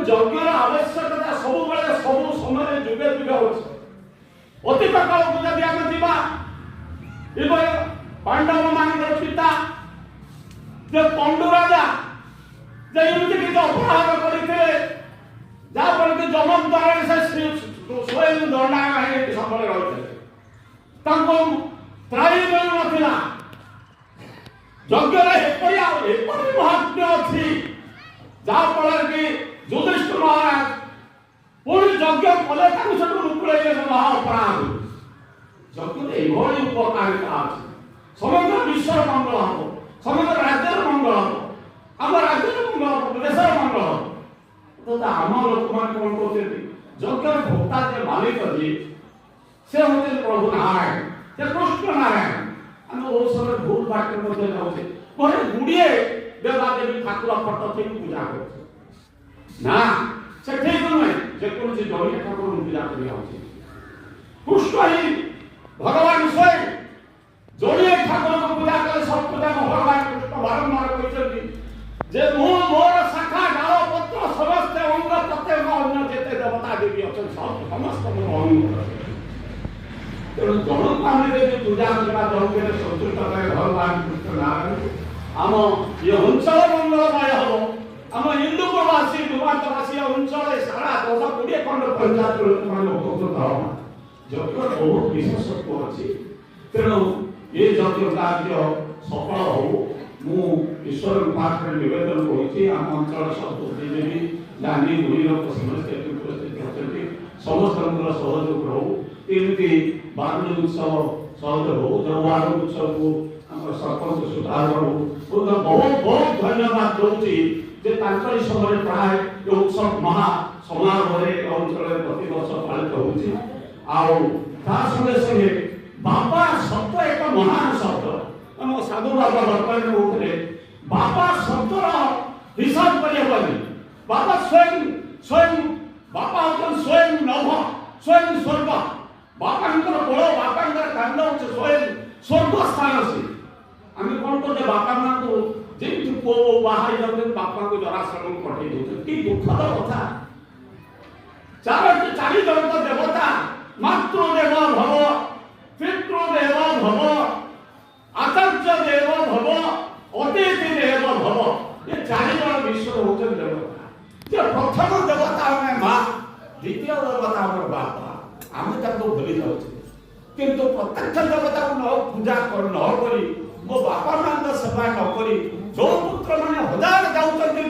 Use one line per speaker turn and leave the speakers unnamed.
ଯଜ୍ଞର ଆବଶ୍ୟକତା ସବୁବେଳେ ସବୁ ସମୟରେ ଯୁଗେ ଯୁଗେ ଅଛି। ଅତୀତ କାଳକୁ ଯଦି ଆମେ ଯିବା, ଏବେ ପାଣ୍ଡବ ମାନଙ୍କର ପିତା ଯେ ପଣ୍ଡୁ ରାଜା ଯେ ଏମିତି କିଛି ଅପରାଧ କରିଥିଲେ ଯାହାଫଳରେ କି ଯମ ଦ୍ୱାରରେ ସେ ସ୍ୱୟଂ ଦଣ୍ଡାୟମାନ ହେଇକି ସବୁବେଳେ ରହିଥିଲେ, ତାଙ୍କୁ ତ୍ରାହି ମିଳୁନଥିଲା। ଯଜ୍ଞରେ ଏପରି ମହାତ୍ମ୍ୟ ଅଛି ଯାହାଫଳରେ କି ଯୁଧିଷ୍ଠିର ମହାରାଜ ପୁଣି ଯଜ୍ଞ କଲେ ତାଙ୍କୁ ସେଠୁ ମୁକୁଳେଇଲେ ମହା ଅପରାଧ। ଯଜ୍ଞରେ ଏଭଳି ଉପକାରିତା ଅଛି, ସମଗ୍ର ବିଶ୍ୱର ମଙ୍ଗଳ ହବ, ସମଗ୍ର ରାଜ୍ୟର ମଙ୍ଗଳ ହବ, ଆମ ରାଜ୍ୟର ମଙ୍ଗଳ ହବ, ଦେଶର ମଙ୍ଗଳ ହବ। ଆମ ଲୋକମାନେ କଣ କହୁଛନ୍ତି, ଯଜ୍ଞର ଭୋକ୍ତା ଯେ ମାଲିକ ଯିଏ ସେ ହଉଛନ୍ତି ପ୍ରଭୁ ନାରାୟଣ, ସେ କୃଷ୍ଣ ନାରାୟଣ। ଆମେ ବହୁତ ସମୟ ଭୁଲ ବାଟରେ ମଧ୍ୟ ଯାଉଛେ, ଘରେ ଗୁଡ଼ିଏ ଦେବାଦେବୀ ଠାକୁର ଫଟୋ ଥୋଇ ପୂଜା କରୁଛେ। ନା, ସେ ଠିକ ନୁହେଁ। ଯେକୌଣସି ଜଣେ ଠାକୁରଙ୍କୁ ପୂଜା କରିବା ଉଚିତ। କୃଷ୍ଣ ହିଁ ଭଗବାନ ସ୍ୱୟଂ ଯୋଡ଼ିଏ ଠାକୁରଙ୍କୁ ପୂଜା କଲେ ସବୁ ପୂଜା ଭଗବାନ କୃଷ୍ଣ ବାରମ୍ବାର କହିଛନ୍ତି ଯେ ମୁଁ ମୋର ଶାଖା ଡାଳ ପତ୍ର ସମସ୍ତେ ଅଙ୍ଗ ପ୍ରତ୍ୟେକ ଅନ୍ୟ ଯେତେ ଦେବତା ଦେବୀ ଅଛନ୍ତି ସମସ୍ତ ମୋର ଅଙ୍ଗ। ତେଣୁ ଜଣକୁ ଆମେ ଯଦି ପୂଜା କରିବା ଜଣକେ ସନ୍ତୁଷ୍ଟ କରେ ଭଗବାନ କୃଷ୍ଣ ନାରାୟଣ, ଆମ ଏ ଅଞ୍ଚଳ ମଙ୍ଗଳମୟ ହବ। ଆମ ଇନ୍ଦୁପୁରବାସୀ ଦୁବାନ୍ତବାସୀ ଅଞ୍ଚଳରେ ସାରା 10-20 ଖଣ୍ଡ ପଞ୍ଚାୟତ ଲୋକମାନେ ଉପକୃତ ହବ। ଯଜ୍ଞର ବହୁତ ବିଶେଷତ୍ୱ ଅଛି। ତେଣୁ ଏ ଯଜ୍ଞ କାର୍ଯ୍ୟ ସଫଳ ହଉ ମୁଁ ଈଶ୍ୱରଙ୍କ ପାଖରେ ନିବେଦନ କରୁଛି। ଆମ ଅଞ୍ଚଳ ସବୁ ଦେବୀ ଗାନ୍ଧୀ ବୁଢ଼ୀ ଲୋକ ସମସ୍ତେ ଉପସ୍ଥିତ ଅଛନ୍ତି, ସମସ୍ତଙ୍କର ସହଯୋଗ ରହୁ। ଏମିତି ବାରୁଣୀ ଉତ୍ସବ ସହଯୋଗ ହଉ, ଜବାହାର ଉତ୍ସବକୁ ଆମର ସରପଞ୍ଚ ସୁଧାର ହଉ। ବହୁତ ବହୁତ ଧନ୍ୟବାଦ ଦଉଛି ଯେ ତାଙ୍କରି ସମୟରେ ପ୍ରାୟ ଏ ଉତ୍ସବ ମହା ସମାରୋହରେ ଅଞ୍ଚଳରେ ପ୍ରତିବର୍ଷ ପାଳିତ ହେଉଛି। ଆଉ ତା ସଙ୍ଗେ ସଙ୍ଗେ ବାବା ଶବ୍ଦ ଏକ ମହାନ ଶବ୍ଦ। ଆମ ସାଧୁ ବାବା ବର୍ତ୍ତମାନ କହୁଥିଲେ ବାବା ଶବ୍ଦର ହିସାବ କରିହେବନି। ବାବା ସ୍ୱୟଂ ବାପା ହଉଛନ୍ତି ସ୍ୱୟଂ ନଭ, ସ୍ୱୟଂ ସ୍ୱର୍ଗ। ବାପାଙ୍କର ବଳ, ବାପାଙ୍କର କାନ୍ଦ ହଉଛି ସ୍ୱୟଂ ସ୍ୱର୍ଗ ସ୍ଥାନ। ସେ ଆମେ କଣ କରୁଛେ, ବାପା ମାଙ୍କୁ ଯେମିତି ପୁଅ ବାହା ହେଇଯାଉଛନ୍ତି ବାପାଙ୍କୁ ଜରାଶ୍ରମକୁ ପଠେଇ ଦଉଛନ୍ତି। କି ଦୁଃଖଦ କଥା। ଚାରି ଜଣ ତ ଦେବତା, ମାତୃଦେବ ଭବ, ପିତୃଦେବ ଭବ, ଆଚାର୍ଯ୍ୟ ଦେବ ଭବ, ଅତିଥି ଦେବ ଭବ। ଏ 4 ଜଣ ବିଶ୍ୱ ହଉଛନ୍ତି ଦେବତା। ଯେ ପ୍ରଥମ ଦେବତା ଆମେ ମା, ଦ୍ୱିତୀୟ ଦେବତା ଆମର ବାପା। ଆମେ ତାଙ୍କୁ ଭୁଲି ଯାଉଛେ। କିନ୍ତୁ ପ୍ରତ୍ୟକ୍ଷ ଦେବତାକୁ ପୂଜା ନ କରି, ମୋ ବାପା ମାଙ୍କ ସେବା ନ କରି ଯୋଉ ପୁତ୍ର ମାନେ ହଜାର ଯାଉଛନ୍ତି